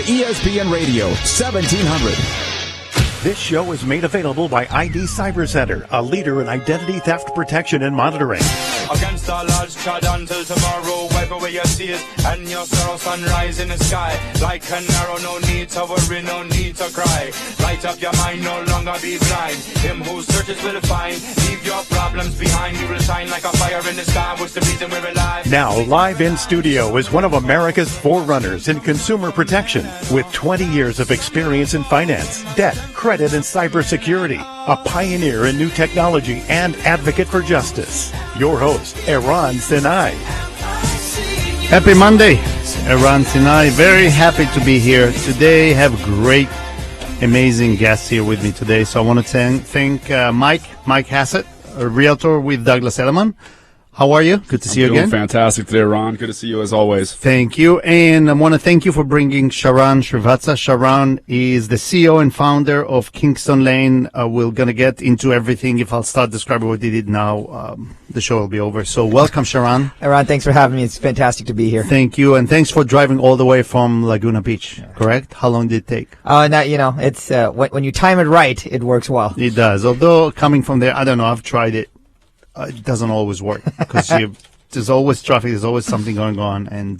ESPN Radio, 1700. This show is made available by ID Cyber Center, a leader in identity theft protection and monitoring. Against all odds, trod until tomorrow. Wipe away your tears and your sorrow, sunrise in the sky. Like an arrow, no need to worry, no need to cry. Light up your mind, no longer be blind. Him who searches will find. Leave your problems behind. You will shine like a fire in the sky. What's the reason we're alive? Now, live in studio is one of America's forerunners in consumer protection with 20 years of experience in finance, debt, credit, and cybersecurity. A pioneer in new technology and advocate for justice. Your host, Eran Sinai. Happy Monday, Eran Sinai. Very happy to be here today. Have great, amazing guests here with me today. So I want to thank Mike Hassett, a realtor with Douglas Elliman. How are you? Good to see you again. Fantastic today, Ron. Good to see you as always. Thank you. And I want to thank you for bringing Sharran Srivatsaa. Sharran is the CEO and founder of Kingston Lane. We're going to get into everything. If I'll start describing what they did now, the show will be over. So welcome, Sharran. Eran, thanks for having me. It's fantastic to be here. Thank you. And thanks for driving all the way from Laguna Beach, correct? How long did it take? It's when you time it right, it works well. It does. Although coming from there, I don't know, I've tried it. It doesn't always work because there's always traffic. There's always something going on. And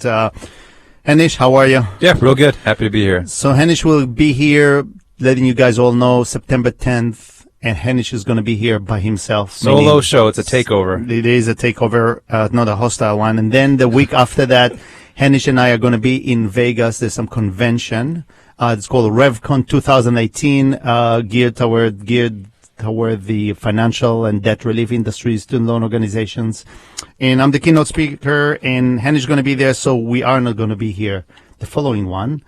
Henish, how are you? Yeah, real good. Happy to be here. So Henish will be here, letting you guys all know, September 10th. And Henish is going to be here by himself. Solo show. It's a takeover. It is a takeover, not a hostile one. And then the week after that, Henish and I are going to be in Vegas. There's some convention. It's called RevCon 2018, geared toward the financial and debt relief industry, student loan organizations. And I'm the keynote speaker, and Henish is going to be there, so we are not going to be here the following one.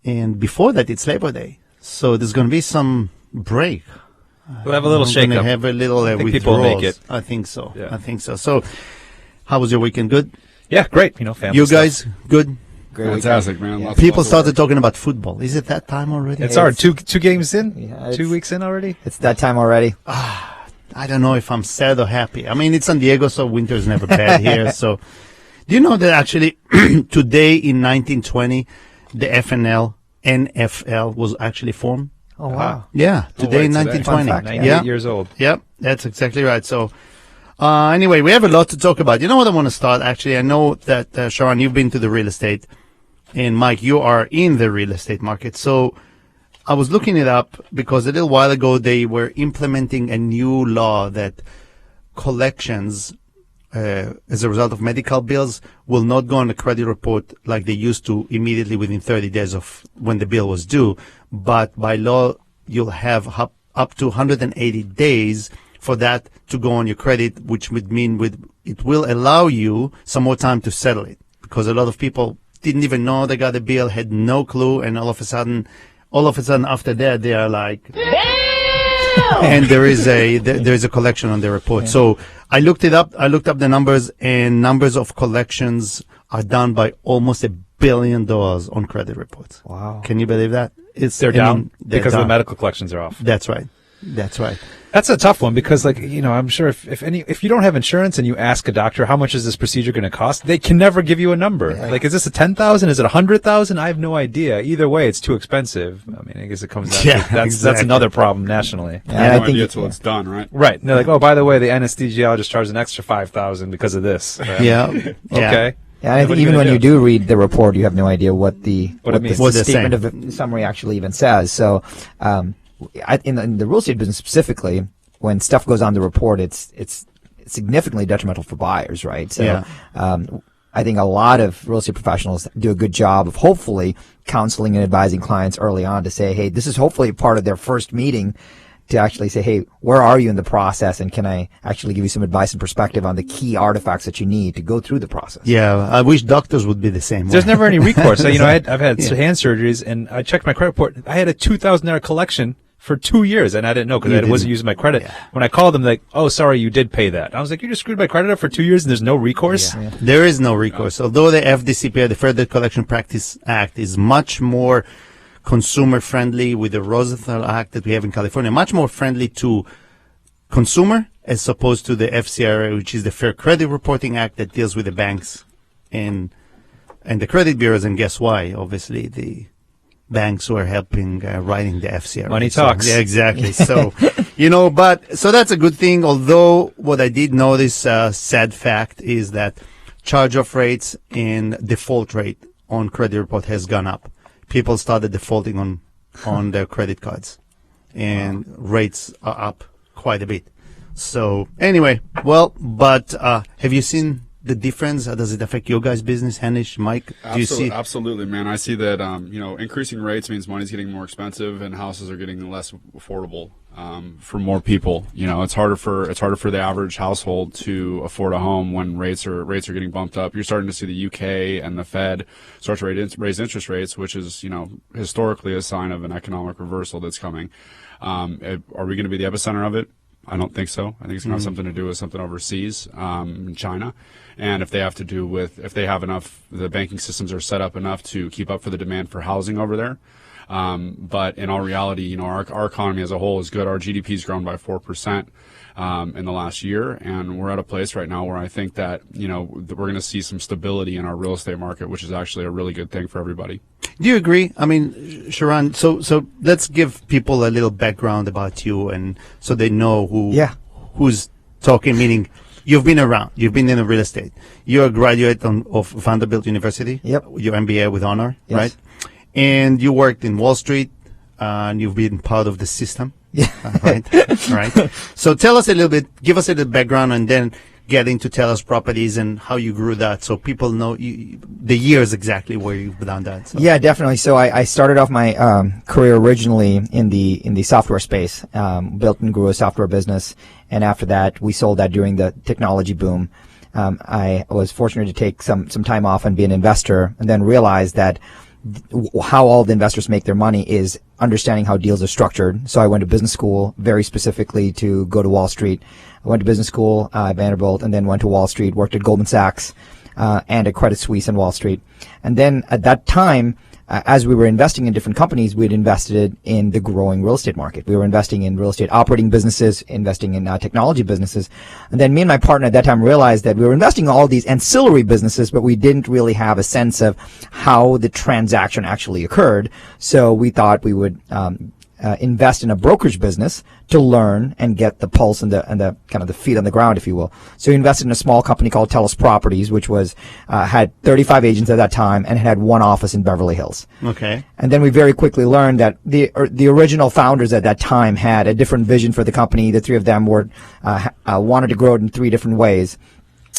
And before that, it's Labor Day. So there's going to be some break. We'll have a little shake-up. We're going to have a little I think withdrawals. people will make it. I think so. Yeah. I think so. So how was your weekend? Good? Yeah, great. Family You stuff. guys, good? Fantastic, man. People started talking about football. Is it that time already? It's hard. Two games in? Yeah, 2 weeks in already? It's that time already. I don't know if I'm sad or happy. I mean, it's San Diego, so winter's never bad here. So, do you know that actually today in 1920, the NFL was actually formed? Oh, wow. Yeah, today in today. 1920. Fun fact. 98 years old. Yep, that's exactly right. So, anyway, we have a lot to talk about. You know what I want to start? Actually, I know that, Sharran, you've been to the real estate. And Mike, you are in the real estate market. So I was looking it up because a little while ago they were implementing a new law that collections, as a result of medical bills, will not go on a credit report like they used to immediately within 30 days of when the bill was due. But by law, you'll have up to 180 days for that to go on your credit, which would mean it will allow you some more time to settle it, because a lot of people didn't even know they got a bill, had no clue, and all of a sudden after that they are like, damn! And there is a collection on the report. Yeah. So I looked it up. I looked up the numbers, and numbers of collections are down by almost $1 billion on credit reports. Wow. Can you believe that? They're down because the medical collections are off. That's right. That's right. That's a tough one because, I'm sure if you don't have insurance and you ask a doctor how much is this procedure going to cost, they can never give you a number. Yeah. Like, is this a $10,000? Is it $100,000? I have no idea. Either way, it's too expensive. I mean, I guess it comes down to that's another problem nationally. Yeah, no idea until it's done, right? Right. And they're like, oh, by the way, the anesthesiologist charged an extra $5,000 because of this. Right? Yeah. Okay. Yeah, I think even when you do read the report, you have no idea what the statement of the summary actually even says. So, in the real estate business specifically, when stuff goes on the report, it's significantly detrimental for buyers, right? So, I think a lot of real estate professionals do a good job of hopefully counseling and advising clients early on to say, hey, this is hopefully part of their first meeting, to actually say, hey, where are you in the process, and can I actually give you some advice and perspective on the key artifacts that you need to go through the process? Yeah, I wish doctors would be the same. There's never any recourse. So, I've had hand surgeries, and I checked my credit report. I had a $2,000 collection for 2 years, and I didn't know because I wasn't using my credit. Yeah. When I called them, they're like, oh, sorry, you did pay that. I was like, you just screwed my credit up for 2 years and there's no recourse? Yeah. There is no recourse. Although the FDCPA, the Fair Debt Collection Practice Act, is much more consumer friendly with the Rosenthal Act that we have in California, much more friendly to consumer as opposed to the FCRA, which is the Fair Credit Reporting Act that deals with the banks and the credit bureaus. And guess why? Obviously, banks were helping writing the FCA. Money talks. Yeah, exactly. So, so that's a good thing. Although what I did notice, sad fact is that charge-off rates and default rate on credit report has gone up. People started defaulting on their credit cards, and rates are up quite a bit. So anyway, but have you seen the difference? Does it affect your guys' business, Hanish, Mike? Do you see? Absolutely, man. I see that. Increasing rates means money's getting more expensive and houses are getting less affordable for more people. It's harder for the average household to afford a home when rates are getting bumped up. You're starting to see the UK and the Fed start to raise interest rates, which is historically a sign of an economic reversal that's coming. Are we going to be the epicenter of it? I don't think so. I think it's going to have something to do with something overseas, in China. And if they have enough, the banking systems are set up enough to keep up for the demand for housing over there. But in all reality, our economy as a whole is good. Our GDP's grown by 4%, in the last year. And we're at a place right now where I think that, we're going to see some stability in our real estate market, which is actually a really good thing for everybody. Do you agree? I mean, Sharran, so let's give people a little background about you, and so they know who's talking, meaning you've been around, you've been in real estate. You're a graduate of Vanderbilt University. Yep. Your MBA with honor, yes. Right? And you worked in Wall Street, and you've been part of the system. Yeah. Right. So tell us a little bit, give us a little background, and then get into Telus Properties and how you grew that, so people know the years exactly where you've done that. So. Yeah, definitely. So I started off my career originally in the software space, built and grew a software business, and after that we sold that during the technology boom. I was fortunate to take some time off and be an investor, and then realized that how all the investors make their money is understanding how deals are structured. So I went to business school very specifically to go to Wall Street. I went to business school at Vanderbilt, and then went to Wall Street, worked at Goldman Sachs and at Credit Suisse and Wall Street. And then at that time, as we were investing in different companies, we had invested in the growing real estate market. We were investing in real estate operating businesses, investing in technology businesses. And then me and my partner at that time realized that we were investing in all these ancillary businesses, but we didn't really have a sense of how the transaction actually occurred. So we thought we would invest in a brokerage business to learn and get the pulse and the kind of the feet on the ground, if you will. So we invested in a small company called Telus Properties, which was had 35 agents at that time and had one office in Beverly Hills. Okay. And then we very quickly learned that the original founders at that time had a different vision for the company. The three of them were wanted to grow it in three different ways,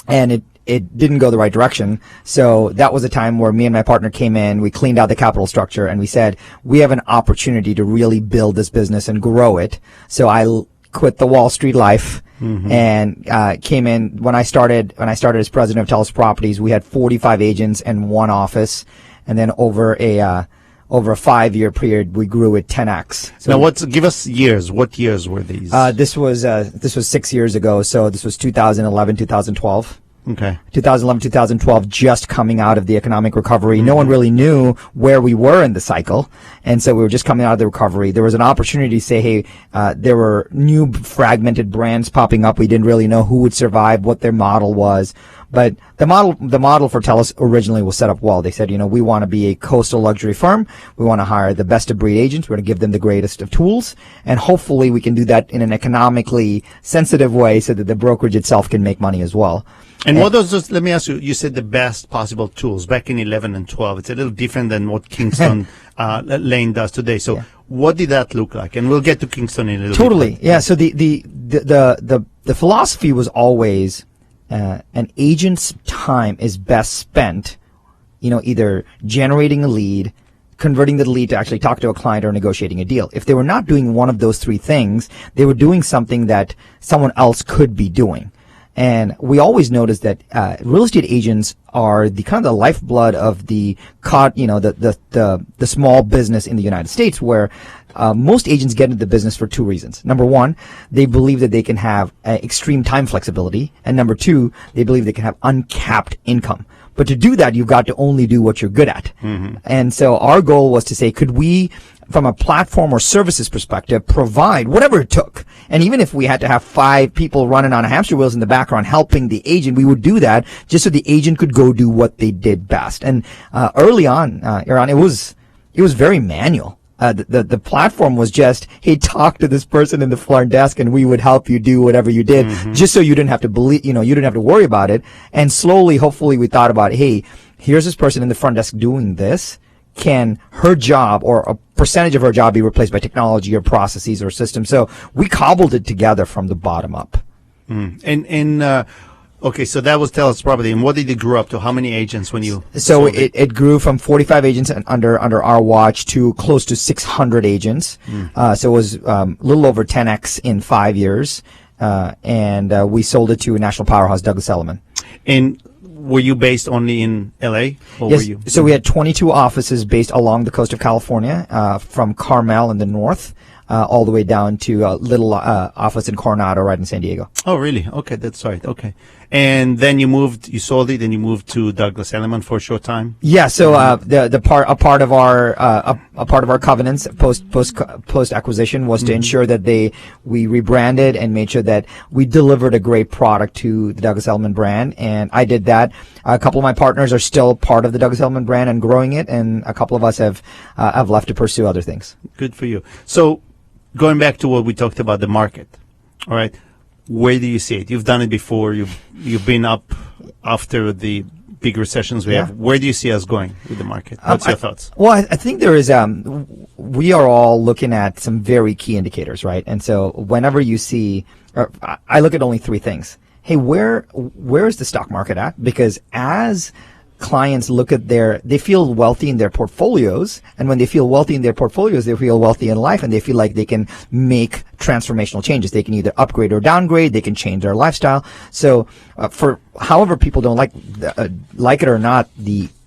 and it didn't go the right direction. So that was a time where me and my partner came in, we cleaned out the capital structure, and we said, we have an opportunity to really build this business and grow it. So I quit the Wall Street life and came in. When I started as president of Telus Properties, we had 45 agents and one office. And then over a 5-year period, we grew it 10x. So now, give us years. What years were these? This was 6 years ago. So this was 2011, 2012. Okay. 2011, 2012, just coming out of the economic recovery. No one really knew where we were in the cycle. And so we were just coming out of the recovery. There was an opportunity to say, hey, there were new fragmented brands popping up. We didn't really know who would survive, what their model was. But the model for Telus originally was set up well. They said, we want to be a coastal luxury firm. We want to hire the best of breed agents. We're going to give them the greatest of tools. And hopefully we can do that in an economically sensitive way so that the brokerage itself can make money as well. And what does this, let me ask you, you said the best possible tools back in 11 and 12. It's a little different than what Kingston Lane does today. So what did that look like? And we'll get to Kingston in a little bit. Totally. Yeah. So the philosophy was always, an agent's time is best spent, either generating a lead, converting the lead to actually talk to a client, or negotiating a deal. If they were not doing one of those three things, they were doing something that someone else could be doing. And we always noticed that real estate agents are the kind of the lifeblood of the small business in the United States, where most agents get into the business for two reasons. Number one, they believe that they can have extreme time flexibility, and number two, they believe they can have uncapped income. But to do that, you've got to only do what you're good at. And so our goal was to say, could we, from a platform or services perspective, provide whatever it took? And even if we had to have 5 people running on hamster wheels in the background helping the agent, we would do that just so the agent could go do what they did best. And early on, Eran, it was it was very manual. The platform was just, hey, talk to this person in the front desk and we would help you do whatever you did, just so you didn't have to believe, you didn't have to worry about it. And slowly, hopefully, we thought about, hey, here's this person in the front desk doing this. Can her job or a percentage of her job be replaced by technology or processes or systems? So we cobbled it together from the bottom up. Okay, so that was TELUS Property. And what did it grow up to? How many agents when you? So it grew from 45 agents under our watch to close to 600 agents. So it was a little over 10x in 5 years. And we sold it to a national powerhouse, Douglas Elliman. And were you based only in LA? Or yes. Were you? So we had 22 offices based along the coast of California, from Carmel in the north. All the way down to a little office in Coronado, right in San Diego. Oh, really? Okay, that's right. Okay, and then you sold it, and you moved to Douglas Elliman for a short time. Yeah. So a part of our covenants post acquisition was to ensure that we rebranded and made sure that we delivered a great product to the Douglas Elliman brand, and I did that. A couple of my partners are still part of the Douglas Elliman brand and growing it, and a couple of us have left to pursue other things. Good for you. So, going back to what we talked about, the market, all right, where do you see it? You've done it before. You've been up after the big recessions we have. Where do you see us going with the market? What's your thoughts? Well, I think there is, we are all looking at some very key indicators, right? And so whenever you see, I look at only three things. Hey, where is the stock market at? Because as clients look at they feel wealthy in their portfolios, and when they feel wealthy in their portfolios, they feel wealthy in life, and they feel like they can make transformational changes. They can either upgrade or downgrade. They can change their lifestyle. So, for however people don't like it or not,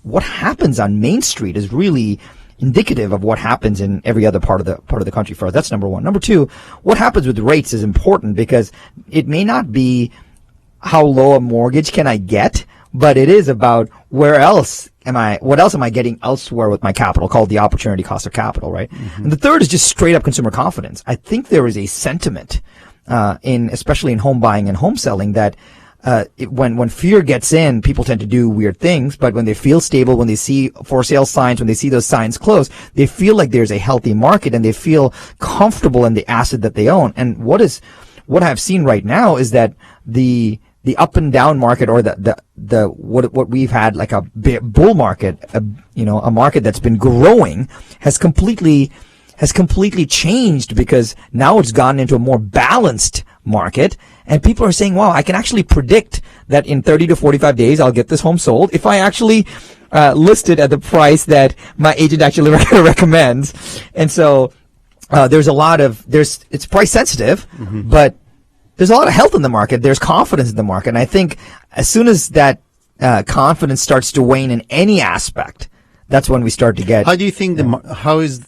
what happens on Main Street is really indicative of what happens in every other part of the country for us. That's number one. Number two, what happens with rates is important, because it may not be how low a mortgage can I get, but it is about what else am I getting elsewhere with my capital, called the opportunity cost of capital, right? And the third is just straight up consumer confidence. I think there is a sentiment, especially in home buying and home selling, that when fear gets in, people tend to do weird things, but when they feel stable, when they see for sale signs, when they see those signs close, they feel like there's a healthy market and they feel comfortable in the asset that they own. And what I've seen right now is that the up and down market, or what we've had, like a bull market, a market that's been growing, has completely changed, because now it's gone into a more balanced market, and people are saying, wow, I can actually predict that in 30 to 45 days I'll get this home sold if I actually list it at the price that my agent actually recommends. And so it's price sensitive, but there's a lot of health in the market. There's confidence in the market. And I think as soon as that confidence starts to wane in any aspect, that's when we start to get. How do you think how is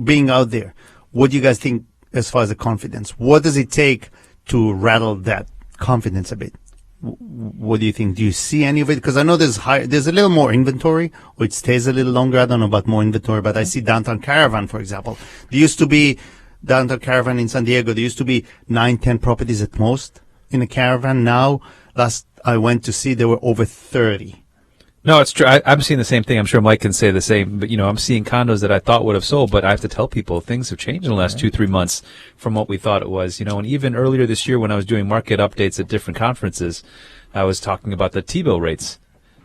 being out there? What do you guys think as far as the confidence? What does it take to rattle that confidence a bit? What do you think? Do you see any of it? Because I know there's a little more inventory, or it stays a little longer. I don't know about more inventory, but I see Downtown Caravan, for example. There used to be Downtown Caravan in San Diego. There used to be 9-10 properties at most in a caravan. Now, last I went to see, there were over 30. No, it's true. I'm seeing the same thing. I'm sure Mike can say the same. But, I'm seeing condos that I thought would have sold, but I have to tell people things have changed in the last 2-3 months from what we thought it was. And even earlier this year when I was doing market updates at different conferences, I was talking about the T-bill rates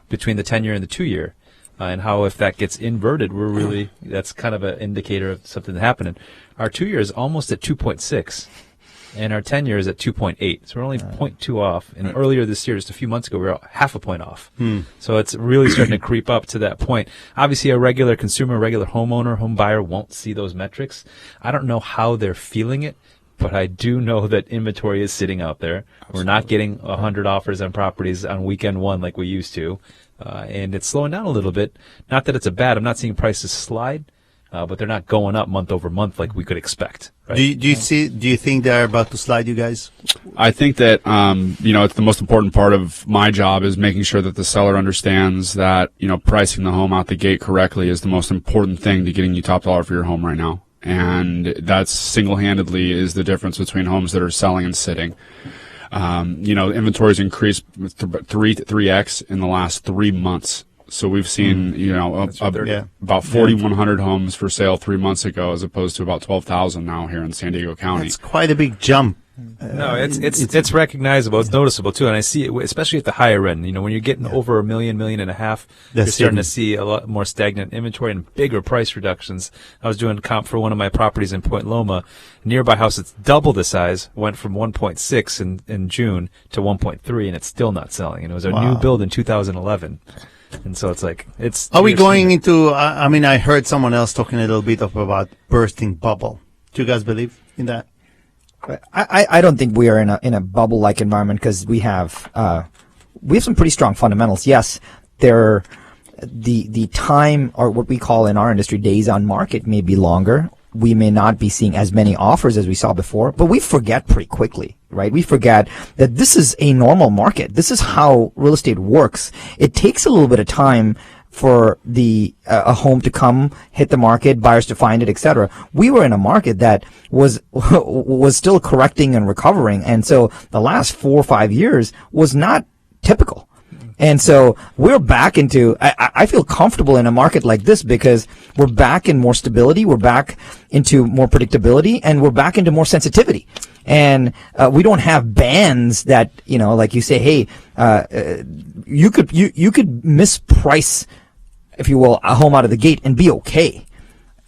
between the 10-year and the 2-year. And how if that gets inverted, that's kind of an indicator of something happening. Our 2-year is almost at 2.6, and our 10-year is at 2.8. So we're only 0.2 off. And earlier this year, just a few months ago, we were half a point off. So it's really starting to creep up to that point. Obviously, a regular consumer, regular homeowner, home buyer won't see those metrics. I don't know how they're feeling it, but I do know that inventory is sitting out there. We're not getting 100 offers on properties on weekend one like we used to. And it's slowing down a little bit. Not that it's I'm not seeing prices slide, but they're not going up month over month like we could expect. Right? Do you think they're about to slide, you guys? I think that, it's the most important part of my job is making sure that the seller understands that, pricing the home out the gate correctly is the most important thing to getting you top dollar for your home right now. And that's single-handedly is the difference between homes that are selling and sitting. Inventory's increased 3x in the last 3 months. So we've seen, about 4,100 homes for sale 3 months ago, as opposed to about 12,000 now here in San Diego County. It's quite a big jump. No, it's recognizable. It's noticeable too, and I see it, especially at the higher end. When you're getting over $1 million, $1.5 million, you're starting to see a lot more stagnant inventory and bigger price reductions. I was doing comp for one of my properties in Point Loma. A nearby house that's double the size went from 1.6 in June to 1.3, and it's still not selling. And it was a new build in 2011. And so it's like Are we going into? I heard someone else talking a little bit about bursting bubble. Do you guys believe in that? I don't think we are in a bubble-like environment because we have some pretty strong fundamentals. Yes, the time, or what we call in our industry days on market, may be longer. We may not be seeing as many offers as we saw before, but we forget pretty quickly, right? We forget that this is a normal market. This is how real estate works. It takes a little bit of time for a home to come, hit the market, buyers to find it, etc. We were in a market that was still correcting and recovering, and so the last 4 or 5 years was not typical. And so we're back into, I feel comfortable in a market like this because we're back in more stability, we're back into more predictability, and we're back into more sensitivity. And we don't have bands that, like you say, hey, you could misprice, if you will, a home out of the gate and be okay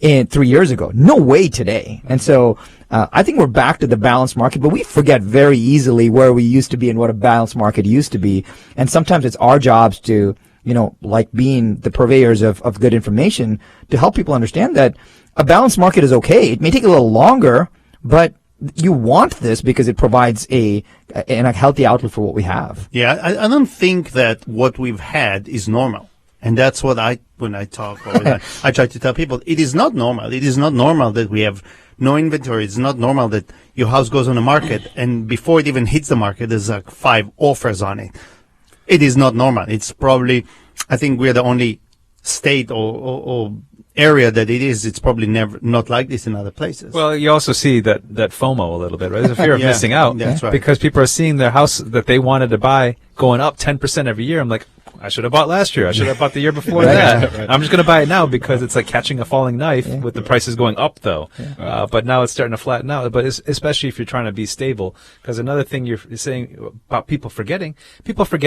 3 years ago. No way today. And so I think we're back to the balanced market, but we forget very easily where we used to be and what a balanced market used to be. And sometimes it's our jobs to, like being the purveyors of good information, to help people understand that a balanced market is okay. It may take a little longer, but you want this because it provides a healthy outlook for what we have. Yeah, I don't think that what we've had is normal. And that's what when I talk, I try to tell people, it is not normal. It is not normal that we have no inventory. It's not normal that your house goes on the market and before it even hits the market, there's like 5 offers on it. It is not normal. It's probably, I think we're the only state or area that it is. It's probably not like this in other places. Well, you also see that FOMO a little bit, right? There's a fear of missing out. That's right. Because people are seeing their house that they wanted to buy going up 10% every year. I'm like, I should have bought last year. I should have bought the year before that. Right. I'm just going to buy it now because it's like catching a falling knife with the prices going up, though. Yeah. But now it's starting to flatten out. But especially if you're trying to be stable. Because another thing you're saying about people forget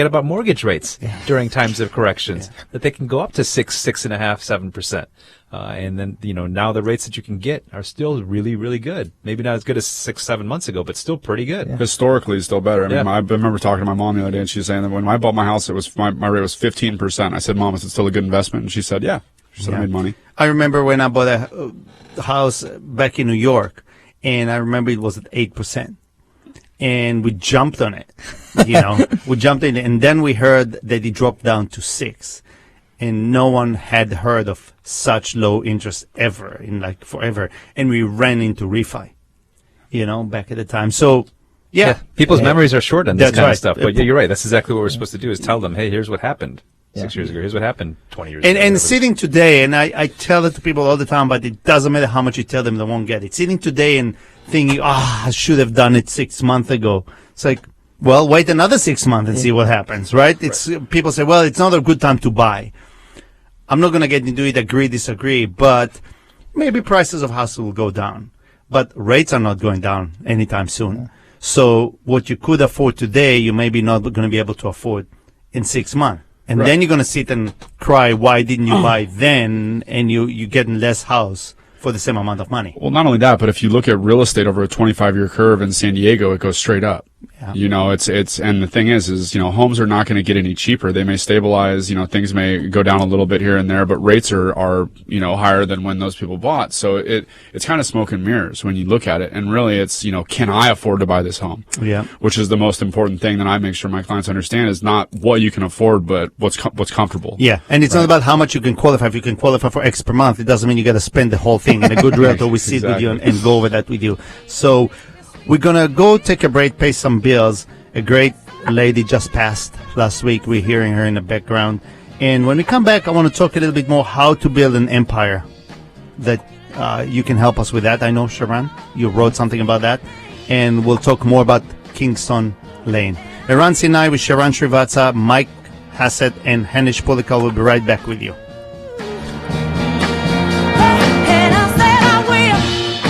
about mortgage rates during times of corrections, that they can go up to 6.5%, 7%. And then, now the rates that you can get are still really, really good. Maybe not as good as 6-7 months ago, but still pretty good. Yeah. Historically, it's still better. I remember talking to my mom the other day, and she was saying that when I bought my house, my rate was 15%. I said, Mom, is it still a good investment? And she said, yeah. She said, I made money. I remember when I bought a house back in New York, and I remember it was at 8%. And we jumped on it, we jumped in, and then we heard that it dropped down to 6%. And no one had heard of such low interest ever, in like forever. And we ran into refi, back at the time. So, people's memories are short on this kind of stuff. But you're right. That's exactly what we're supposed to do, is tell them, hey, here's what happened 6 years ago. Here's what happened 20 years ago. And sitting today, and I tell it to people all the time, but it doesn't matter how much you tell them, they won't get it. Sitting today and thinking, I should have done it 6 months ago. It's like, well, wait another 6 months and see what happens, right? People say, well, it's not a good time to buy. I'm not going to get into it, agree, disagree, but maybe prices of houses will go down. But rates are not going down anytime soon. Yeah. So what you could afford today, you may be not going to be able to afford in 6 months. And then you're going to sit and cry, why didn't you buy then? And you get less house for the same amount of money. Well, not only that, but if you look at real estate over a 25-year curve in San Diego, it goes straight up. Yeah. It's and the thing is homes are not going to get any cheaper. They may stabilize, things may go down a little bit here and there, but rates are higher than when those people bought. So it's kind of smoke and mirrors when you look at it. And really it's, can I afford to buy this home? Yeah. Which is the most important thing that I make sure my clients understand, is not what you can afford, but what's comfortable. Yeah. And it's not about how much you can qualify. If you can qualify for X per month, it doesn't mean you got to spend the whole thing. And a good realtor will sit with you and go over that with you. So we're going to go take a break, pay some bills. A great lady just passed last week. We're hearing her in the background. And when we come back, I want to talk a little bit more how to build an empire, that you can help us with that. I know, Sharran, you wrote something about that. And we'll talk more about Kingston Lane. Eran Sinai with Sharran Srivatsaa, Mike Hassett and Hanish Polikal will be right back with you.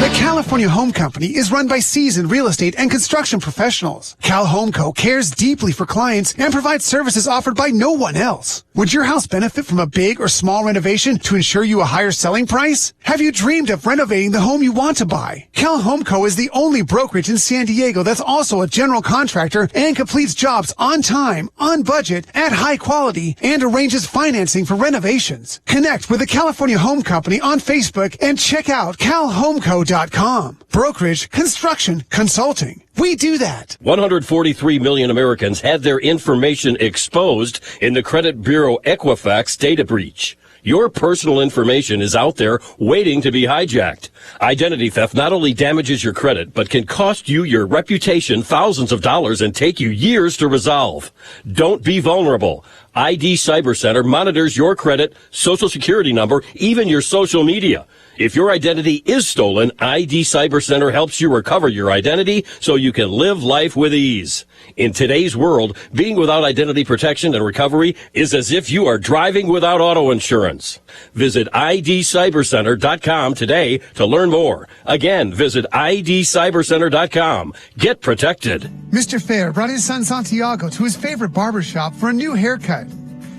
The California Home Company is run by seasoned real estate and construction professionals. Cal Home Co. cares deeply for clients and provides services offered by no one else. Would your house benefit from a big or small renovation to ensure you a higher selling price? Have you dreamed of renovating the home you want to buy? Cal Home Co. is the only brokerage in San Diego that's also a general contractor and completes jobs on time, on budget, at high quality, and arranges financing for renovations. Connect with the California Home Company on Facebook and check out calhomeco.com. Brokerage, construction, consulting. We do that. 143 million Americans had their information exposed in the credit bureau Equifax data breach. Your personal information is out there waiting to be hijacked. Identity theft not only damages your credit, but can cost you your reputation thousands of dollars and take you years to resolve. Don't be vulnerable. ID Cyber Center monitors your credit, social security number, even your social media. If your identity is stolen, ID Cyber Center helps you recover your identity so you can live life with ease. In today's world, being without identity protection and recovery is as if you are driving without auto insurance. Visit idcybercenter.com today to learn more. Again, visit idcybercenter.com. Get protected. Mr. Fair brought his son Santiago to his favorite barbershop for a new haircut.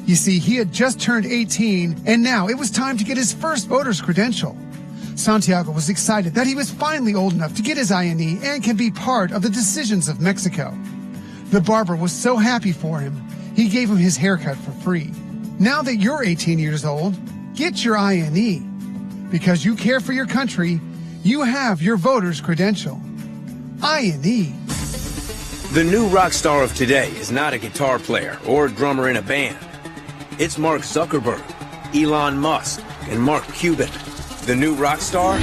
You see, he had just turned 18, and now it was time to get his first voter's credential. Santiago was excited that he was finally old enough to get his INE and can be part of the decisions of Mexico. The barber was so happy for him, he gave him his haircut for free. Now that you're 18 years old, get your INE. Because you care for your country, you have your voter's credential. INE. The new rock star of today is not a guitar player or a drummer in a band. It's Mark Zuckerberg, Elon Musk, and Mark Cuban. The new rock star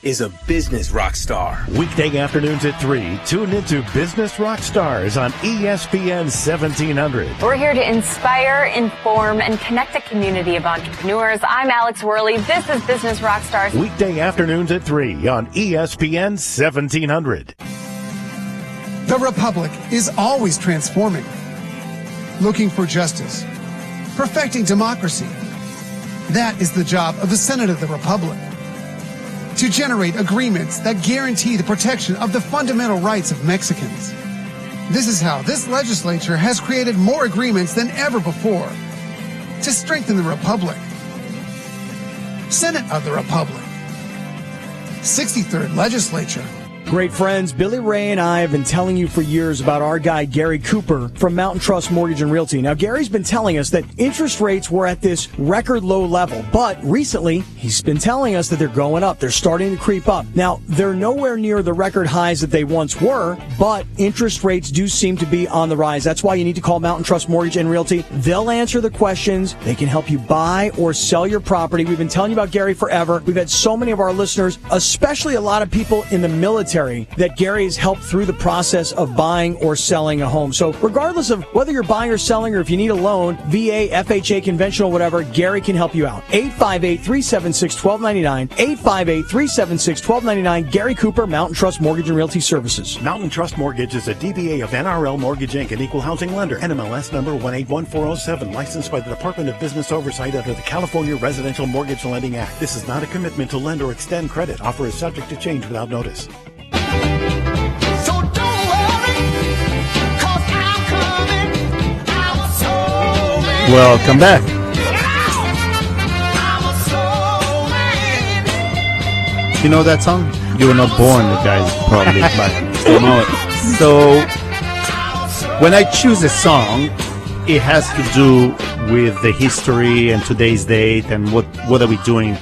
is a business rock star. Weekday afternoons at 3, tune into Business Rock Stars on ESPN 1700. We're here to inspire, inform, and connect a community of entrepreneurs. I'm Alex Worley. This is Business Rock Stars. Weekday afternoons at 3 on ESPN 1700. The Republic is always transforming, looking for justice, perfecting democracy. That is the job of the Senate of the Republic. To generate agreements that guarantee the protection of the fundamental rights of Mexicans. This is how this legislature has created more agreements than ever before to strengthen the Republic. Senate of the Republic. 63rd Legislature. Great friends, Billy Ray and I have been telling you for years about our guy Gary Cooper from Mountain Trust Mortgage and Realty. Now, Gary's been telling us that interest rates were at this record low level, but recently he's been telling us that they're going up. They're starting to creep up. Now, they're nowhere near the record highs that they once were, but interest rates do seem to be on the rise. That's why you need to call Mountain Trust Mortgage and Realty. They'll answer the questions. They can help you buy or sell your property. We've been telling you about Gary forever. We've had so many of our listeners, especially a lot of people in the military, that Gary has helped through the process of buying or selling a home. So regardless of whether you're buying or selling, or if you need a loan, VA, FHA, conventional, whatever, Gary can help you out. 858-376-1299. 858-376-1299. Gary Cooper, Mountain Trust Mortgage and Realty Services. Mountain Trust Mortgage is a DBA of NRL Mortgage Inc., an equal housing lender. NMLS number 181407, licensed by the Department of Business Oversight under the California Residential Mortgage Lending Act. This is not a commitment to lend or extend credit. Offer is subject to change without notice. So don't worry, 'cause I'm coming. I'm so mad. Welcome back. I'm so mad. You know that song? You were not born, guys, probably, but still know it. So, when I choose a song, it has to do with the history and today's date and what are we doing.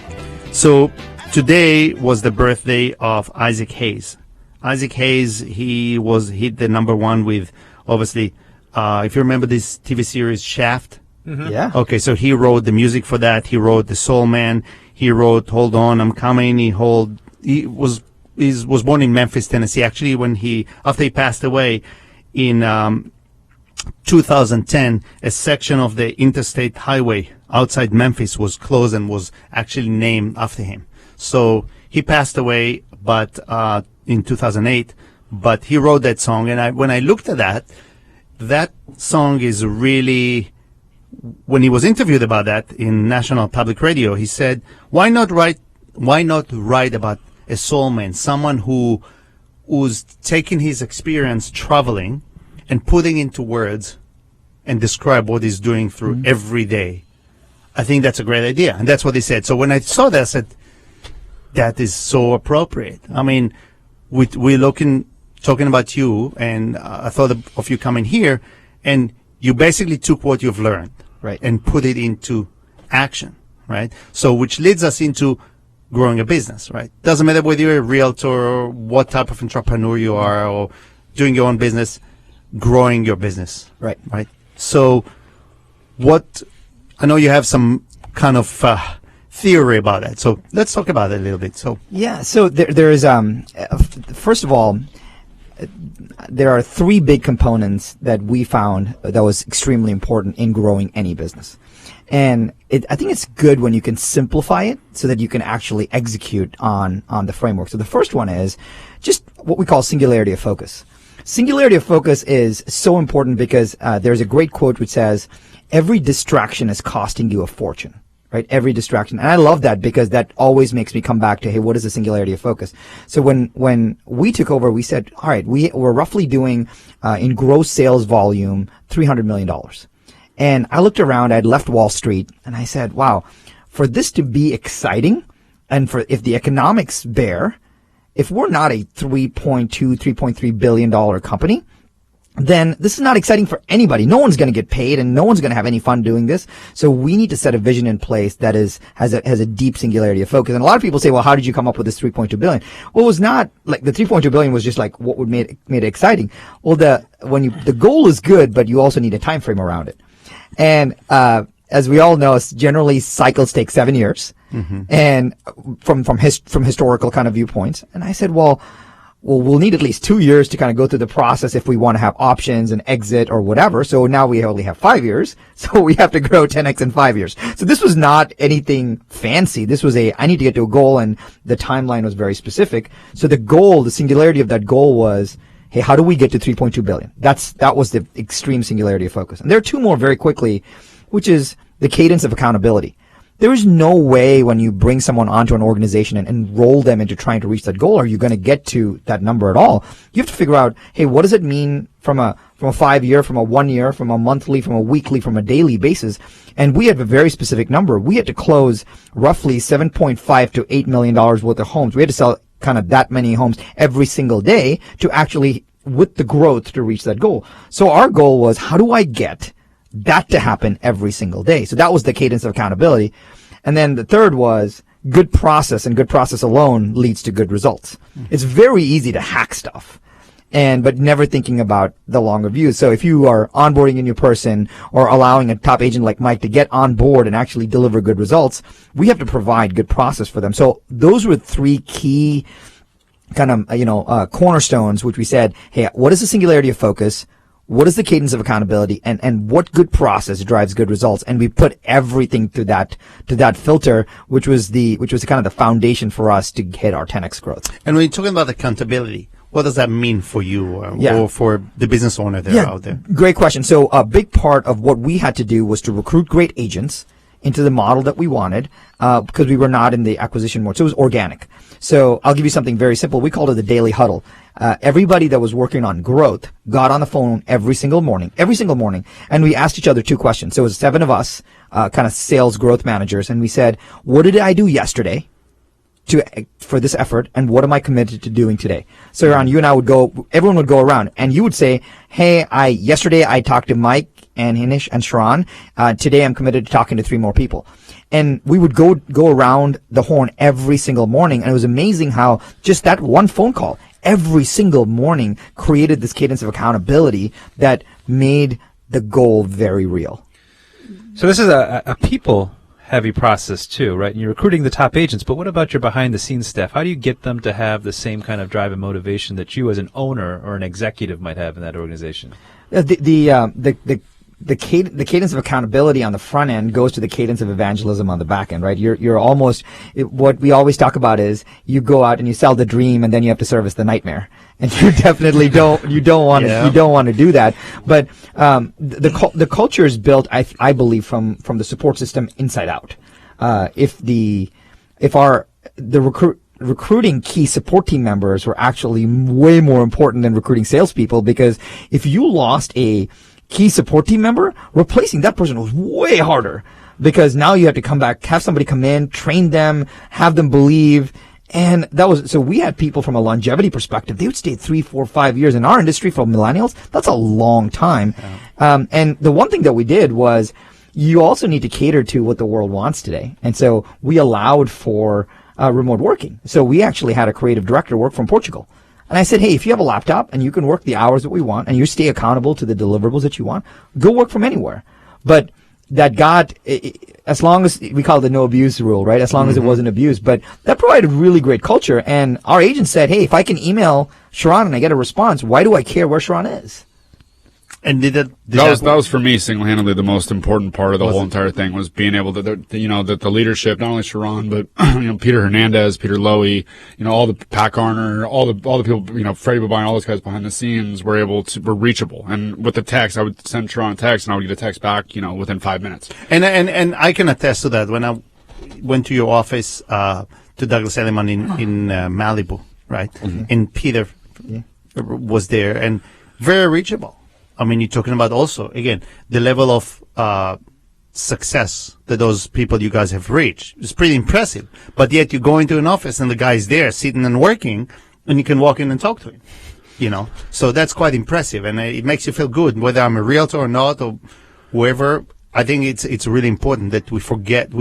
So, today was the birthday of Isaac Hayes. Isaac Hayes, he hit the number one with, obviously, if you remember this TV series Shaft. Mm-hmm. Yeah. Okay, so he wrote the music for that. He wrote The Soul Man. He wrote Hold On, I'm Coming. He was born in Memphis, Tennessee. Actually, after he passed away in 2010, a section of the interstate highway outside Memphis was closed and was actually named after him. So he passed away, but in 2008, but he wrote that song. And when I looked at that, that song is really, when he was interviewed about that in National Public Radio, he said, why not write about a soulmate, someone who's taking his experience traveling and putting into words and describe what he's doing through every day. I think that's a great idea. And that's what he said. So when I saw that, I said, that is so appropriate. I mean, we're talking about you, and I thought of you coming here, and you basically took what you've learned, right, and put it into action, right? So which leads us into growing a business, right? Doesn't matter whether you're a realtor or what type of entrepreneur you are or doing your own business, growing your business. Right. So I know you have some kind of theory about that. So let's talk about it a little bit. So there is, first of all, there are three big components that we found that was extremely important in growing any business. And I think it's good when you can simplify it so that you can actually execute on the framework. So the first one is just what we call singularity of focus. Singularity of focus is so important because there's a great quote which says, every distraction is costing you a fortune. Right? Every distraction. And I love that because that always makes me come back to, hey, what is the singularity of focus? So when we took over, we said, all right, we're roughly doing, in gross sales volume, $300 million. And I looked around, I'd left Wall Street, and I said, wow, for this to be exciting, and if the economics bear, if we're not a $3.3 billion company, then this is not exciting for anybody. No one's going to get paid and no one's going to have any fun doing this. So we need to set a vision in place that has a deep singularity of focus. And a lot of people say, well, how did you come up with this 3.2 billion? Well, it was not like the 3.2 billion was just like what would made it exciting. Well, the goal is good, but you also need a time frame around it. And, as we all know, generally cycles take 7 years. And from historical kind of viewpoints. And I said, well, we'll need at least 2 years to kind of go through the process if we want to have options and exit or whatever. So now we only have 5 years. So we have to grow 10x in 5 years. So this was not anything fancy. This was I need to get to a goal, and the timeline was very specific. So the singularity of that goal was, hey, how do we get to 3.2 billion? That was the extreme singularity of focus. And there are two more very quickly, which is the cadence of accountability. There is no way when you bring someone onto an organization and enroll them into trying to reach that goal, are you going to get to that number at all? You have to figure out, hey, what does it mean from a 5 year, from a 1 year, from a monthly, from a weekly, from a daily basis? And we have a very specific number. We had to close roughly $7.5 to $8 million worth of homes. We had to sell kind of that many homes every single day to actually, with the growth, to reach that goal. So our goal was, how do I get that to happen every single day? So that was the cadence of accountability. And then the third was good process, and good process alone leads to good results. It's very easy to hack stuff, but never thinking about the longer view. So if you are onboarding a new person or allowing a top agent like Mike to get on board and actually deliver good results, we have to provide good process for them. So those were three key kind of, cornerstones, which we said, hey, what is the singularity of focus? What is the cadence of accountability, and what good process drives good results? And we put everything through that filter, which was kind of the foundation for us to hit our 10x growth. And when you're talking about accountability, what does that mean for you or for the business owner out there? Great question. So a big part of what we had to do was to recruit great agents into the model that we wanted, because we were not in the acquisition mode. So it was organic. So I'll give you something very simple. We called it the daily huddle. Everybody that was working on growth got on the phone every single morning, and we asked each other two questions. So it was 7 of us, kind of sales growth managers, and we said, what did I do yesterday for this effort, and what am I committed to doing today? So Eran, you and I everyone would go around, and you would say, hey, yesterday I talked to Mike and Hinish and Sharran. Today I'm committed to talking to 3 more people. And we would go around the horn every single morning, and it was amazing how just that one phone call every single morning created this cadence of accountability that made the goal very real. So this is a people-heavy process too, right? And you're recruiting the top agents, but what about your behind-the-scenes staff? How do you get them to have the same kind of drive and motivation that you as an owner or an executive might have in that organization? The the cadence of accountability on the front end goes to the cadence of evangelism on the back end, right? You're almost, what we always talk about is you go out and you sell the dream and then you have to service the nightmare. And you definitely don't want to do that. But, the culture is built, I believe, from the support system inside out. If the recruiting key support team members were actually way more important than recruiting salespeople, because if you lost a key support team member, replacing that person was way harder, because now you have to come back, have somebody come in, train them, have them believe. And so we had people from a longevity perspective, they would stay 3, 4, 5 years in our industry. For millennials, that's a long time. Yeah. And the one thing that we did was, you also need to cater to what the world wants today. And so we allowed for remote working. So we actually had a creative director work from Portugal. And I said, hey, if you have a laptop and you can work the hours that we want and you stay accountable to the deliverables that you want, go work from anywhere. But that got, as long as, we call it the no abuse rule, right? As long as it wasn't abused. But that provided really great culture. And our agent said, hey, if I can email Sharran and I get a response, why do I care where Sharran is? And that was for me single-handedly the most important part of the whole entire thing, was being able to, that the leadership, not only Sharran, but Peter Hernandez, Peter Lowy, all the Pat Garner, all the people, Freddie Babine, all those guys behind the scenes were reachable. And with the text, I would send Sharran a text and I would get a text back, within 5 minutes. And I can attest to that. When I went to your office to Douglas Elliman in Malibu, right? Mm-hmm. And Peter was there and very reachable. I mean, you're talking about also, again, the level of success that those people you guys have reached is pretty impressive. But yet you go into an office and the guy's there sitting and working, and you can walk in and talk to him, So that's quite impressive, and it makes you feel good, whether I'm a realtor or not, or whoever. I think it's really important that we forget.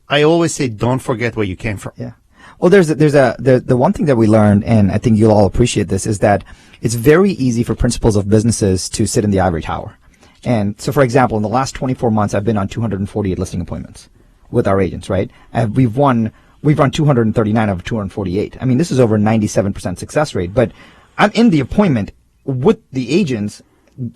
I always say, don't forget where you came from. Yeah. Well, the one thing that we learned, and I think you'll all appreciate this, is that it's very easy for principals of businesses to sit in the ivory tower. And so, for example, in the last 24 months, I've been on 248 listing appointments with our agents, right? We've run 239 out of 248. I mean, this is over 97% success rate, but I'm in the appointment with the agents,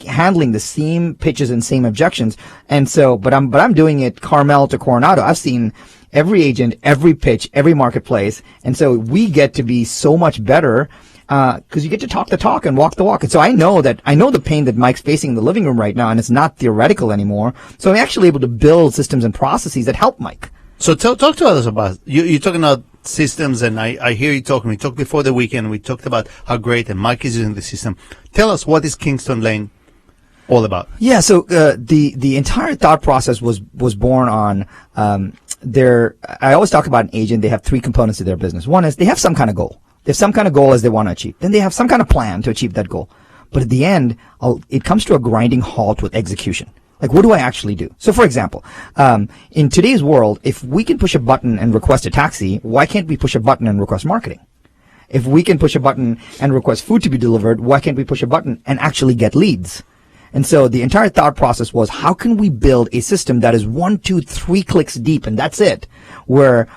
handling the same pitches and same objections. And so, but I'm doing it Carmel to Coronado. I've seen every agent, every pitch, every marketplace. And so we get to be so much better, because you get to talk the talk and walk the walk. And so I know the pain that Mike's facing in the living room right now, and it's not theoretical anymore. So I'm actually able to build systems and processes that help Mike. So talk to us about, you're talking about systems, and I hear you talking. We talked before the weekend. We talked about how great, and Mike is using the system. Tell us, what is Kingston Lane all about? Yeah. So the entire thought process was born on I always talk about an agent. They have 3 components to their business. One is they have some kind of goal. They have some kind of goal as they want to achieve. Then they have some kind of plan to achieve that goal. But at the end, it comes to a grinding halt with execution. Like, what do I actually do? So, for example, in today's world, if we can push a button and request a taxi, why can't we push a button and request marketing? If we can push a button and request food to be delivered, why can't we push a button and actually get leads? And so the entire thought process was, how can we build a system that is 1, 2, 3 clicks deep, and that's it, where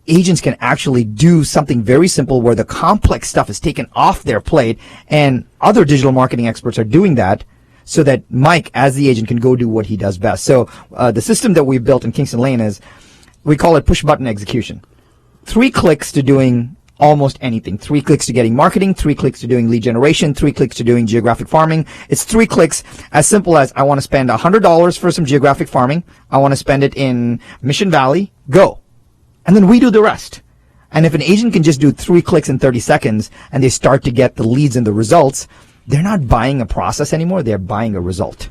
agents can actually do something very simple, where the complex stuff is taken off their plate, and other digital marketing experts are doing that, so that Mike, as the agent, can go do what he does best. So the system that we've built in Kingston Lane is, we call it push button execution. 3 clicks to doing almost anything. 3 clicks to getting marketing, 3 clicks to doing lead generation, 3 clicks to doing geographic farming. It's 3 clicks, as simple as, I want to spend $100 for some geographic farming. I want to spend it in Mission Valley. Go. And then we do the rest. And if an agent can just do 3 clicks in 30 seconds and they start to get the leads and the results, they're not buying a process anymore. They're buying a result.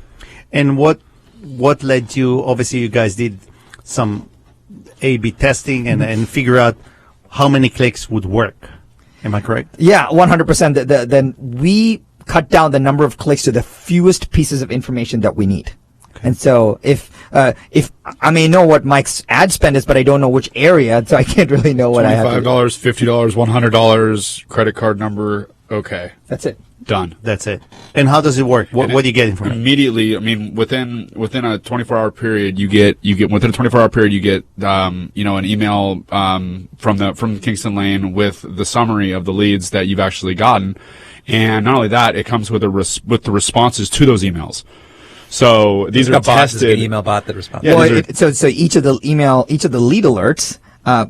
And what led you, obviously you guys did some A/B testing and figure out how many clicks would work. Am I correct? Yeah, 100%. Then we cut down the number of clicks to the fewest pieces of information that we need. Okay. And so if I may know what Mike's ad spend is, but I don't know which area, so I can't really know what I have to do. $50, $100, credit card number. Okay. That's it. Done. That's it. And how does it work? What are you getting from it? Immediately, I mean, within a 24-hour period, you get within a 24-hour period, you get an email from Kingston Lane with the summary of the leads that you've actually gotten, and not only that, it comes with the responses to those emails. So these are tested. An email bot that responds. Yeah, so each of the lead alerts,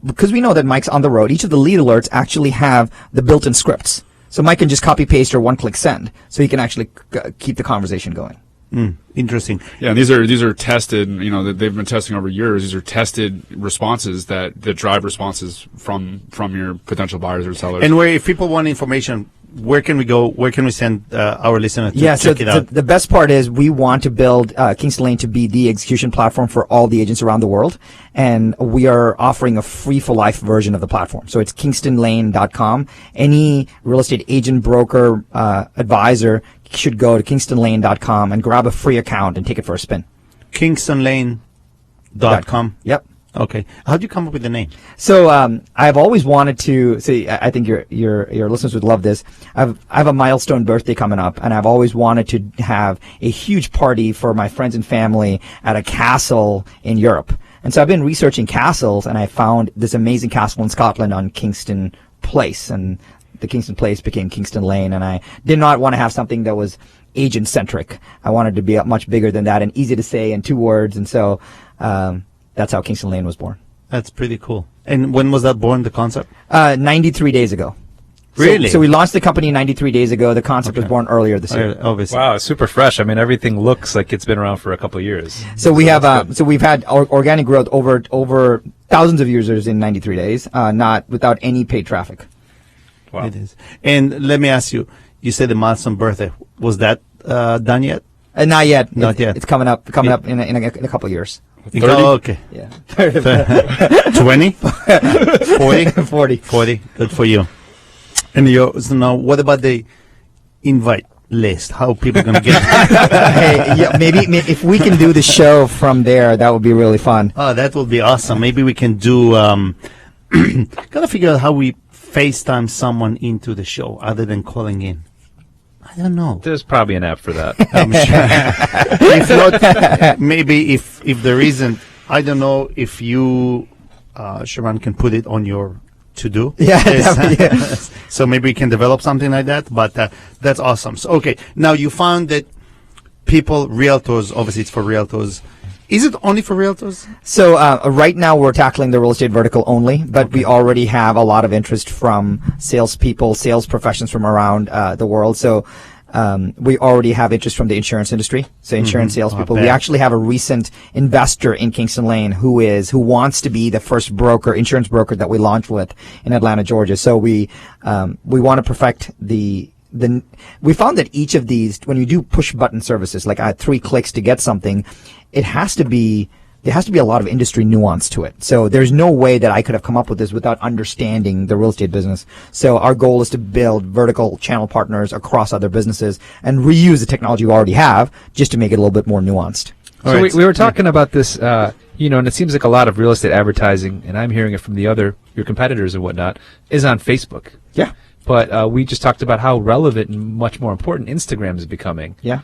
because we know that Mike's on the road, each of the lead alerts actually have the built-in scripts. So Mike can just copy paste or one-click send, so he can actually keep the conversation going. Interesting. Yeah, and these are tested. That they've been testing over years. These are tested responses that drive responses from your potential buyers or sellers. And if people want information, where can we go? Where can we send our listeners to check it out? The best part is we want to build Kingston Lane to be the execution platform for all the agents around the world, and we are offering a free-for-life version of the platform. So it's kingstonlane.com. Any real estate agent, broker, advisor should go to kingstonlane.com and grab a free account and take it for a spin. kingstonlane.com? Yep. Okay. How do you come up with the name? So I've always wanted to see. I think your listeners would love this. I have a milestone birthday coming up, and I've always wanted to have a huge party for my friends and family at a castle in Europe. And so I've been researching castles, and I found this amazing castle in Scotland on Kingston Place, and the Kingston Place became Kingston Lane. And I did not want to have something that was agent centric. I wanted to be much bigger than that and easy to say in 2 words. And so. That's how Kingston Lane was born. That's pretty cool. And when was that born, the concept? 93 days ago. Really? So we launched the company 93 days ago. The concept was born earlier this year. Obviously. Wow, it's super fresh. I mean, everything looks like it's been around for a couple of years. So we have, we've had organic growth over thousands of users in 93 days, not without any paid traffic. Wow. It is. And let me ask you, you said the milestone birthday. Was that done yet? Not yet. Not yet. It's coming up in a couple of years. 30? Oh, okay. Yeah. 20? 40? 40. Good for you. And so now, what about the invite list? How are people going to get maybe if we can do the show from there, that would be really fun. Oh, that would be awesome. Maybe we can do, gotta figure out how we FaceTime someone into the show other than calling in. I don't know. There's probably an app for that. I'm sure. If not, maybe if there isn't, I don't know if you, Sharran, can put it on your to-do. Yeah. So maybe we can develop something like that, but that's awesome. So, okay, now you found that realtors, obviously it's for realtors. Is it only for realtors? So right now we're tackling the real estate vertical only, but we already have a lot of interest from salespeople, sales professions from around the world. So we already have interest from the insurance industry, so insurance salespeople. We actually have a recent investor in Kingston Lane who wants to be the first insurance broker that we launch with in Atlanta, Georgia. So we want to perfect we found that each of these, when you do push button services, like 3 clicks to get something, there has to be a lot of industry nuance to it. So there's no way that I could have come up with this without understanding the real estate business. So our goal is to build vertical channel partners across other businesses and reuse the technology we already have just to make it a little bit more nuanced. So we were talking about this, and it seems like a lot of real estate advertising, and I'm hearing it from your competitors and whatnot, is on Facebook. Yeah. But we just talked about how relevant and much more important Instagram is becoming. Yeah.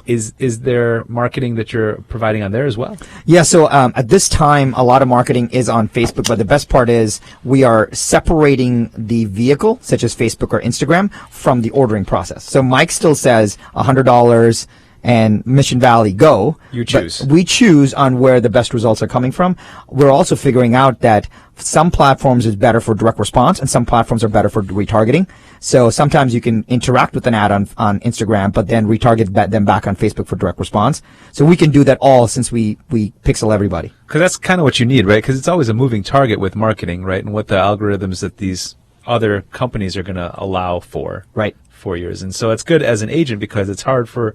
Is there marketing that you're providing on there as well? Yeah, so at this time, a lot of marketing is on Facebook, but the best part is we are separating the vehicle, such as Facebook or Instagram, from the ordering process. So Mike still says $100 and Mission Valley, go. You choose. We choose on where the best results are coming from. We're also figuring out that some platforms is better for direct response and some platforms are better for retargeting. So sometimes you can interact with an ad on Instagram, but then retarget them back on Facebook for direct response. So we can do that all since we pixel everybody. Because that's kind of what you need, right? Because it's always a moving target with marketing, right? And what the algorithms that these other companies are going to allow for. Right. For yours. And so it's good as an agent because it's hard for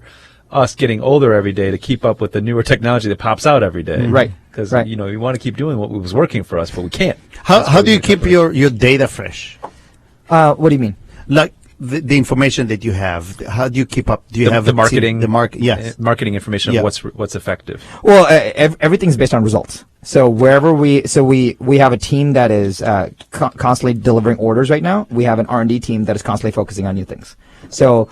us getting older every day to keep up with the newer technology that pops out every day. Right. Because, we want to keep doing what was working for us, but we can't. How do you keep your data fresh? What do you mean? Like the information that you have, how do you keep up? Do you have the marketing? Yes. Marketing information of what's effective. Well, everything's based on results. So wherever we have a team that is constantly delivering orders right now. We have an R&D team that is constantly focusing on new things. So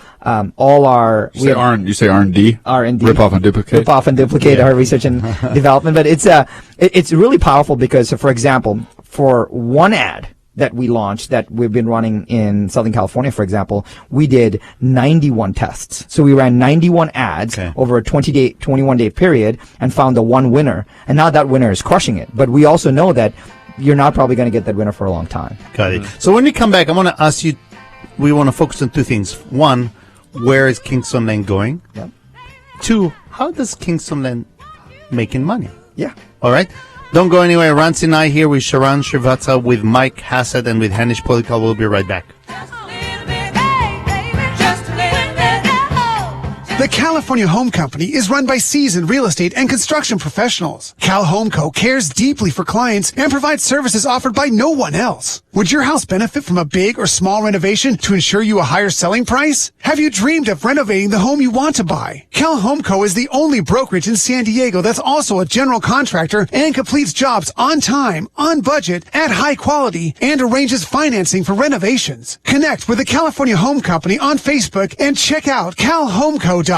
all our you say R&D? R&D. Rip off and duplicate. Rip off and duplicate our research and development. But it's really powerful because, for example, for one ad, that we launched, that we've been running in Southern California, for example, we did 91 tests. So we ran 91 ads over a 21-day period and found the one winner. And now that winner is crushing it. But we also know that you're not probably going to get that winner for a long time. Got it. So when we come back, I want to ask you, we want to focus on two things. One, where is Kingston Land going? Yep. Two, how does Kingston Land making money? Yeah. All right. Don't go anywhere. Eran Sinai here with Sharran Srivatsaa, with Mike Hassett, and with Hanish Polikal. We'll be right back. The California Home Company is run by seasoned real estate and construction professionals. Cal Home Co. cares deeply for clients and provides services offered by no one else. Would your house benefit from a big or small renovation to ensure you a higher selling price? Have you dreamed of renovating the home you want to buy? Cal Home Co. is the only brokerage in San Diego that's also a general contractor and completes jobs on time, on budget, at high quality, and arranges financing for renovations. Connect with the California Home Company on Facebook and check out calhomeco.com.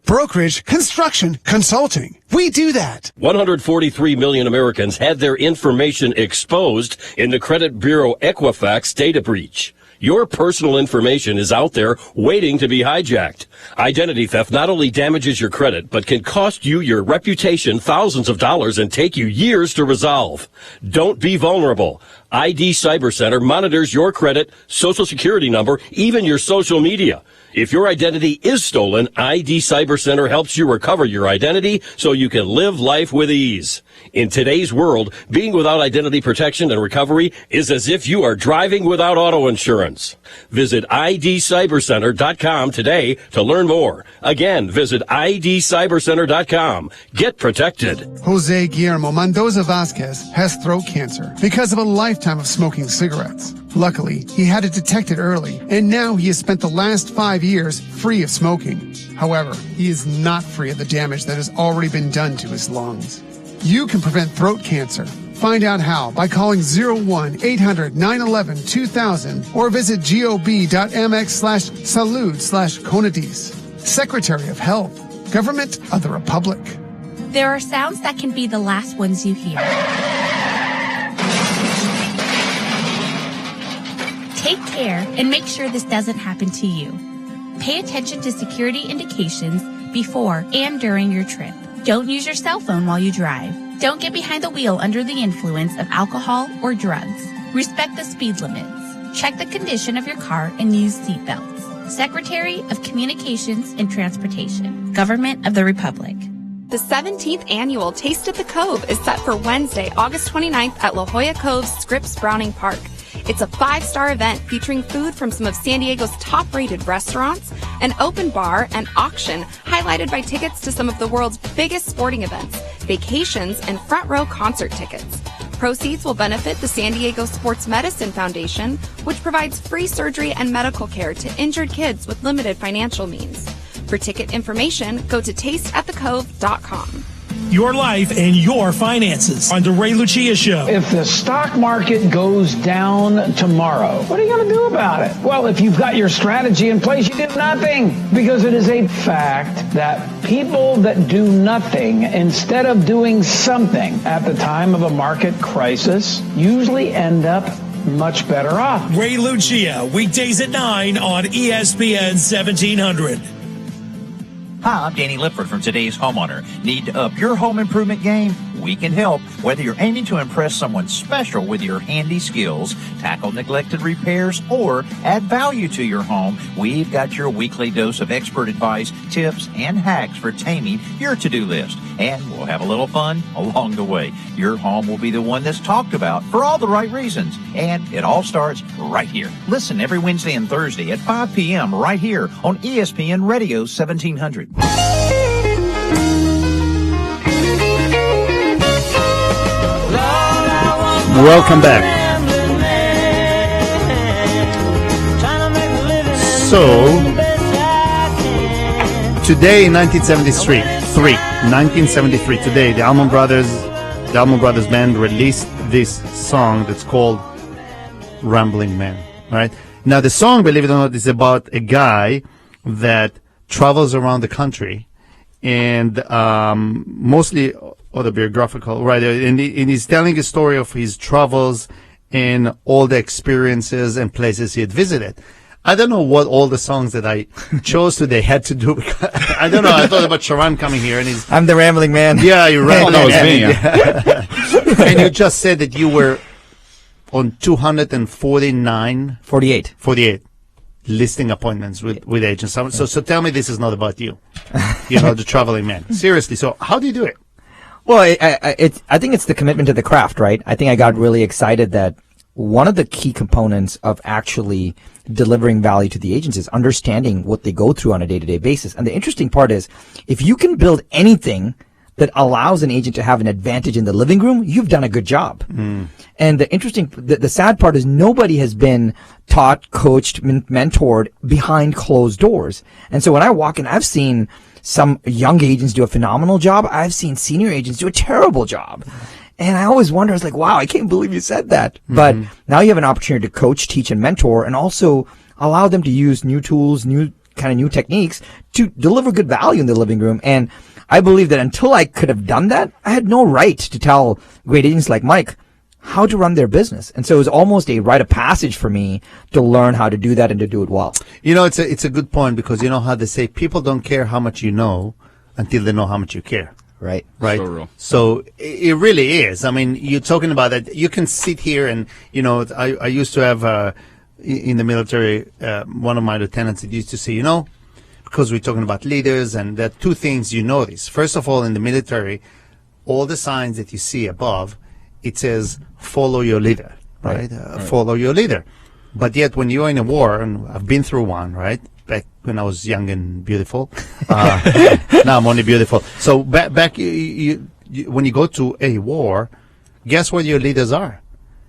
Brokerage, construction, consulting. We do that. 143 million Americans had their information exposed in the credit bureau Equifax data breach. Your personal information is out there waiting to be hijacked. Identity theft not only damages your credit, but can cost you your reputation thousands of dollars and take you years to resolve. Don't be vulnerable. ID Cyber Center monitors your credit, social security number, even your social media. If your identity is stolen, ID Cyber Center helps you recover your identity so you can live life with ease. In today's world, being without identity protection and recovery is as if you are driving without auto insurance. Visit idcybercenter.com today to learn more. Again, visit idcybercenter.com. Get protected. Jose Guillermo Mendoza Vasquez has throat cancer because of a lifetime of smoking cigarettes. Luckily, he had it detected early, and now he has spent the last 5 years free of smoking. However, he is not free of the damage that has already been done to his lungs. You can prevent throat cancer. Find out how by calling 01-800-911-2000 or visit gob.mx/salud/Conadis. Secretary of Health, Government of the Republic. There are sounds that can be the last ones you hear. Take care and make sure this doesn't happen to you. Pay attention to security indications before and during your trip. Don't use your cell phone while you drive. Don't get behind the wheel under the influence of alcohol or drugs. Respect the speed limits. Check the condition of your car and use seatbelts. Secretary of Communications and Transportation, Government of the Republic. The 17th annual Taste at the Cove is set for Wednesday, August 29th at La Jolla Cove's Scripps Browning Park. It's a 5-star event featuring food from some of San Diego's top-rated restaurants, an open bar, and auction highlighted by tickets to some of the world's biggest sporting events, vacations, and front-row concert tickets. Proceeds will benefit the San Diego Sports Medicine Foundation, which provides free surgery and medical care to injured kids with limited financial means. For ticket information, go to tasteatthecove.com. Your life and your finances on The Ray Lucia Show. If the stock market goes down tomorrow, what are you going to do about it? Well, if you've got your strategy in place, you do nothing. Because it is a fact that people that do nothing instead of doing something at the time of a market crisis usually end up much better off. Ray Lucia, weekdays at 9 on ESPN 1700. Hi, I'm Danny Lipford from Today's Homeowner. Need to up your home improvement game? We can help. Whether you're aiming to impress someone special with your handy skills, tackle neglected repairs, or add value to your home, we've got your weekly dose of expert advice, tips, and hacks for taming your to-do list. And we'll have a little fun along the way. Your home will be the one that's talked about for all the right reasons. And it all starts right here. Listen every Wednesday and Thursday at 5 p.m. right here on ESPN Radio 1700. Welcome back. So, today in 1973, today, the Elliman Brothers band released this song that's called Rambling Man, right? Now, the song, believe it or not, is about a guy that travels around the country and mostly autobiographical, right? And he's telling a story of his travels and all the experiences and places he had visited. I don't know what all the songs that I chose today had to do. I don't know. I thought about Sharran coming here, and I'm the rambling man. Yeah, you're rambling. Oh, that was me. And you just said that you were on 249, 48 listing appointments with agents. So tell me this is not about you. You're not the traveling man. Seriously. So how do you do it? Well, I think it's the commitment to the craft, right? I think I got really excited that one of the key components of actually delivering value to the agents is understanding what they go through on a day-to-day basis. And the interesting part is, if you can build anything that allows an agent to have an advantage in the living room, you've done a good job. And the sad part is nobody has been taught, coached, mentored behind closed doors. And so when I walk in, I've seen some young agents do a phenomenal job. I've seen senior agents do a terrible job. And I always wonder, I was like, wow, I can't believe you said that. But now you have an opportunity to coach, teach, and mentor, and also allow them to use new tools, new techniques to deliver good value in the living room. And I believe that until I could have done that, I had no right to tell great agents like Mike how to run their business. And so it was almost a rite of passage for me to learn how to do that and to do it well. You know, it's a good point, because you know how they say people don't care how much you know until they know how much you care. Right. Right. So real. So it really is. I mean, you're talking about that. You can sit here and, you know, I used to have, in the military, one of my lieutenants that used to say, you know, because we're talking about leaders, and there are two things you notice. First of all, in the military, all the signs that you see above, it says, follow your leader, right? Follow your leader. But yet when you're in a war, and I've been through one, right? Back when I was young and beautiful. Now I'm only beautiful. So back when you go to a war, guess what your leaders are?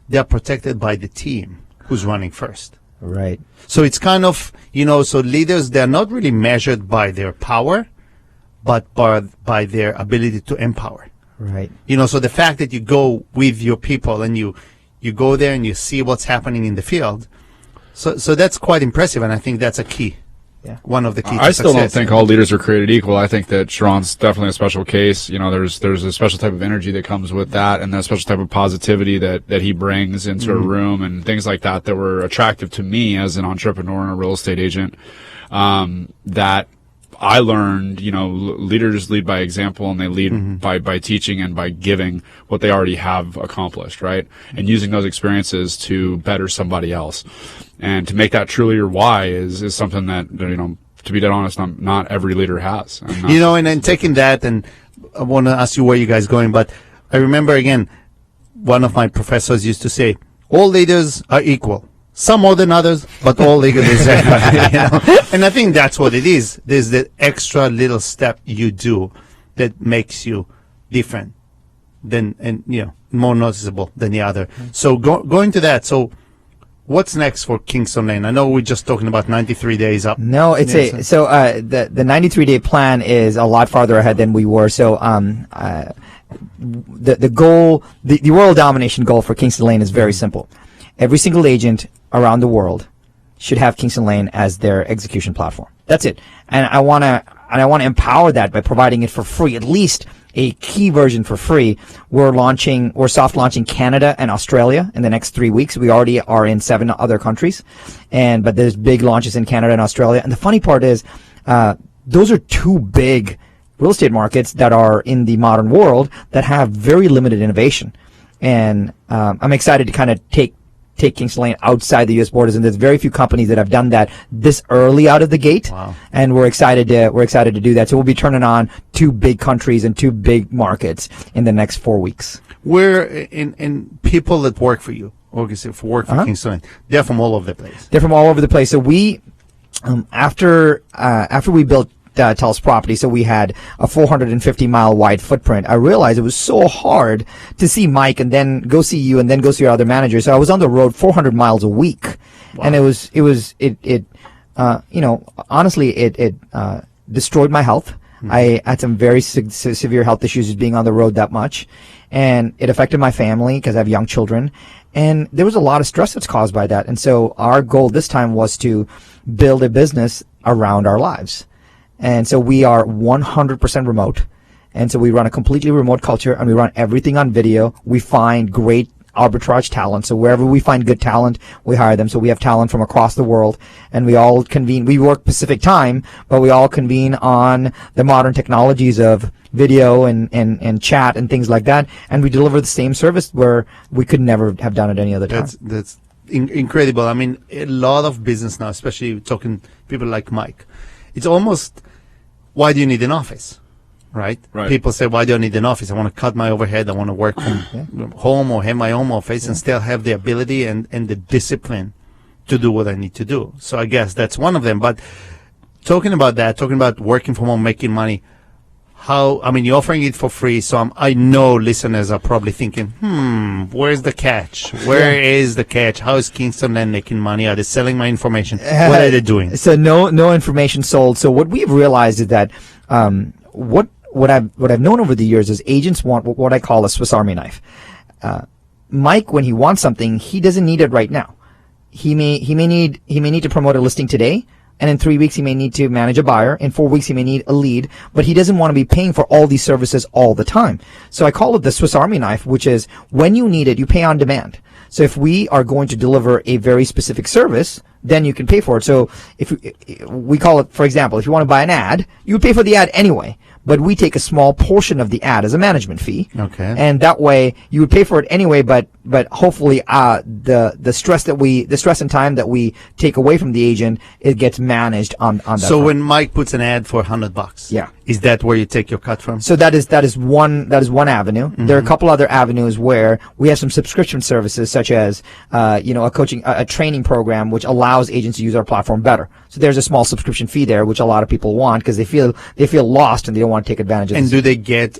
They're protected by the team who's running first. Right. So it's kind of, you know, so leaders, they're not really measured by their power, but by their ability to empower. Right. You know, so the fact that you go with your people and you go there and you see what's happening in the field, so that's quite impressive, and I think that's a key. Yeah. One of the keys. I still don't think all leaders are created equal. I think that Sharran's definitely a special case. You know, there's a special type of energy that comes with that, and that special type of positivity that he brings into a room, and things like that were attractive to me as an entrepreneur and a real estate agent. That I learned, you know, leaders lead by example, and they lead by teaching and by giving what they already have accomplished, right? And using those experiences to better somebody else. And to make that truly your why is something that, you know, to be dead honest, not every leader has. You know, and then taking that, and I want to ask you where you guys going, but I remember, again, one of my professors used to say, all leaders are equal. Some more than others, but all leaders are equal. You know? And I think that's what it is. There's the extra little step you do that makes you different than, and, you know, more noticeable than the other. So going to that, so what's next for Kingston Lane? I know we're just talking about 93 days up. No, it's the 93-day plan is a lot farther ahead than we were. So the goal, the world domination goal for Kingston Lane is very simple. Every single agent around the world should have Kingston Lane as their execution platform. That's it. And I want to empower that by providing it for free, at least a key version for free. We're soft launching Canada and Australia in the next 3 weeks. We already are in 7 other countries, but there's big launches in Canada and Australia. And the funny part is, those are 2 big real estate markets that are in the modern world that have very limited innovation. And I'm excited to kind of take Kingston Lane outside the U.S. borders, and there's very few companies that have done that this early out of the gate. Wow. And we're excited to do that. So we'll be turning on 2 big countries and 2 big markets in the next 4 weeks. We're in people that work for you, or work for Kingston Lane, they're from all over the place. They're from all over the place. So we, after we built Telus Property, so we had a 450-mile wide footprint. I realized it was so hard to see Mike and then go see you and then go see your other managers. So I was on the road 400 miles a week. Wow. And it honestly, it destroyed my health. I had some very severe health issues just being on the road that much, and it affected my family because I have young children, and there was a lot of stress that's caused by that. And so our goal this time was to build a business around our lives. And so we are 100% remote. And so we run a completely remote culture, and we run everything on video. We find great arbitrage talent. So wherever we find good talent, we hire them. So we have talent from across the world, and we all convene. We work Pacific time, but we all convene on the modern technologies of video and chat and things like that, and we deliver the same service where we could never have done it any other time. That's incredible. I mean, a lot of business now, especially talking people like Mike, it's almost, why do you need an office? Right? People say, why do I need an office? I want to cut my overhead. I want to work from home or have my own office and still have the ability and the discipline to do what I need to do. So I guess that's one of them. But talking about working from home, making money, you're offering it for free. So I know listeners are probably thinking, where's the catch? Where is the catch? How is Kingston Land making money? Are they selling my information? What are they doing? So no information sold. So what we've realized is that, what I've known over the years is agents want what I call a Swiss Army knife. Mike, when he wants something, he doesn't need it right now. He may need to promote a listing today, and in 3 weeks he may need to manage a buyer. In 4 weeks he may need a lead, but he doesn't want to be paying for all these services all the time. So I call it the Swiss Army knife, which is when you need it, you pay on demand. So if we are going to deliver a very specific service, then you can pay for it. So if we call it, for example, if you want to buy an ad, you would pay for the ad anyway, but we take a small portion of the ad as a management fee. Okay. And that way you would pay for it anyway, but hopefully the stress and time that we take away from the agent, it gets managed on that. So when Mike puts an ad for $100, yeah, is that where you take your cut from? So that is one avenue. Mm-hmm. There are a couple other avenues where we have some subscription services, such as a training program which allows agents to use our platform better. So there's a small subscription fee there, which a lot of people want because they feel lost and they don't want to take advantage of it. And do they get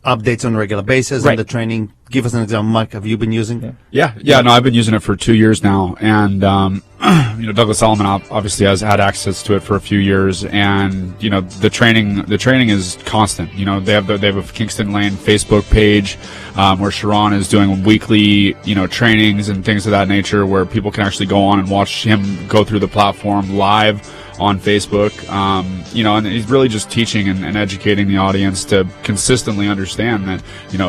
updates on a regular basis on the training? Give us an example, Mike. Have you been using it? Yeah. No, I've been using it for 2 years now, and Douglas Elliman obviously has had access to it for a few years, and the training is constant. They have a Kingston Lane Facebook page where Sharran is doing weekly trainings and things of that nature, where people can actually go on and watch him go through the platform live on Facebook, and he's really just teaching and educating the audience to consistently understand that,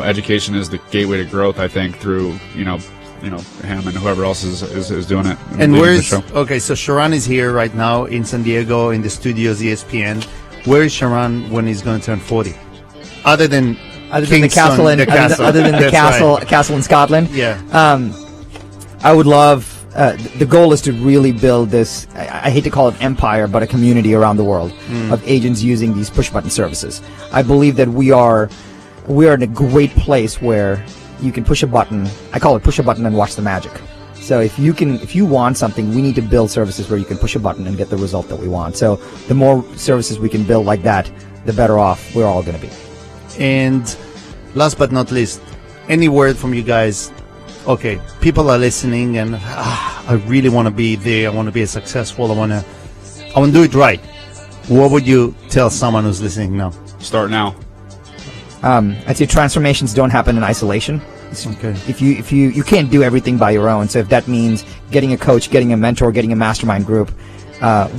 education is the gateway to growth, I think, through, him and whoever else is doing it. And so Sharran is here right now in San Diego in the studios, ESPN. Where is Sharran when he's going to turn 40? Other than the castle in Scotland? Yeah. I would love, the goal is to really build this, I hate to call it empire, but a community around the world of agents using these push-button services. I believe that we are in a great place where you can push a button. I call it push a button and watch the magic. So if you want something, we need to build services where you can push a button and get the result that we want. So the more services we can build like that, the better off we're all going to be. And last but not least, any word from you guys? Okay, people are listening, and I really want to be there. I want to be successful. I want to do it right. What would you tell someone who's listening now? Start now. I'd say transformations don't happen in isolation. Okay. If you can't do everything by your own. So if that means getting a coach, getting a mentor, getting a mastermind group,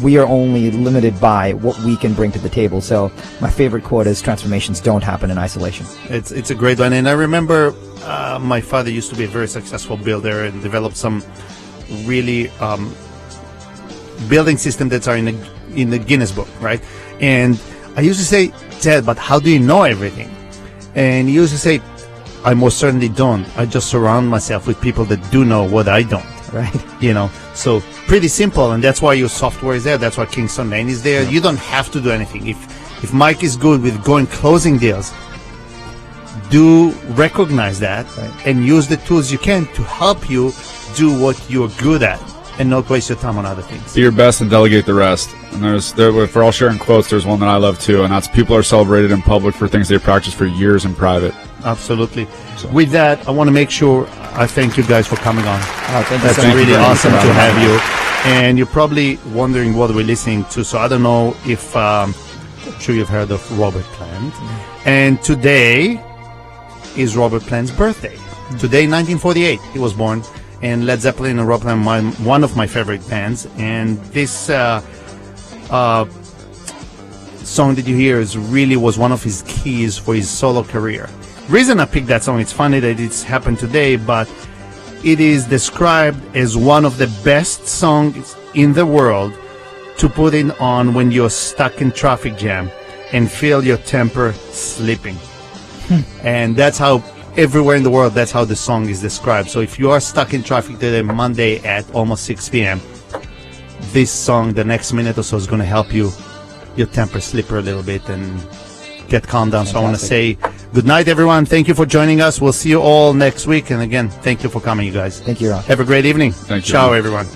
we are only limited by what we can bring to the table. So my favorite quote is, transformations don't happen in isolation. It's a great one. And I remember my father used to be a very successful builder and developed some really building systems that are in the Guinness Book, right? And I used to say, Dad, but how do you know everything? And he used to say, I most certainly don't. I just surround myself with people that do know what I don't. Right. So pretty simple, and that's why your software is there. That's why Kingston Lane is there. You don't have to do anything. If Mike is good with closing deals, do recognize that and use the tools you can to help you do what you're good at and not waste your time on other things. Be your best and delegate the rest. And if we're all sharing quotes, there's one that I love too, and that's, people are celebrated in public for things they practice for years in private. Absolutely. So. With that, I want to make sure I thank you guys for coming on. Thank you. That's really awesome to have you. And you're probably wondering what we're listening to. So I don't know if I'm sure you've heard of Robert Plant. And today is Robert Plant's birthday. Today, 1948, he was born. And Led Zeppelin and Robert Plant, one of my favorite bands. And this song that you hear was one of his keys for his solo career. Reason I picked that song, it's funny that it's happened today, but it is described as one of the best songs in the world to put it on when you're stuck in traffic jam and feel your temper slipping. And that's how everywhere in the world, that's how the song is described. So if you are stuck in traffic today, Monday at almost 6 p.m., this song, the next minute or so, is going to help you, your temper slipper a little bit and get calmed down. Fantastic. So I want to say good night, everyone. Thank you for joining us. We'll see you all next week. And again, thank you for coming, you guys. Thank you, Ron. Have a great evening. Thank you. Ciao, everyone.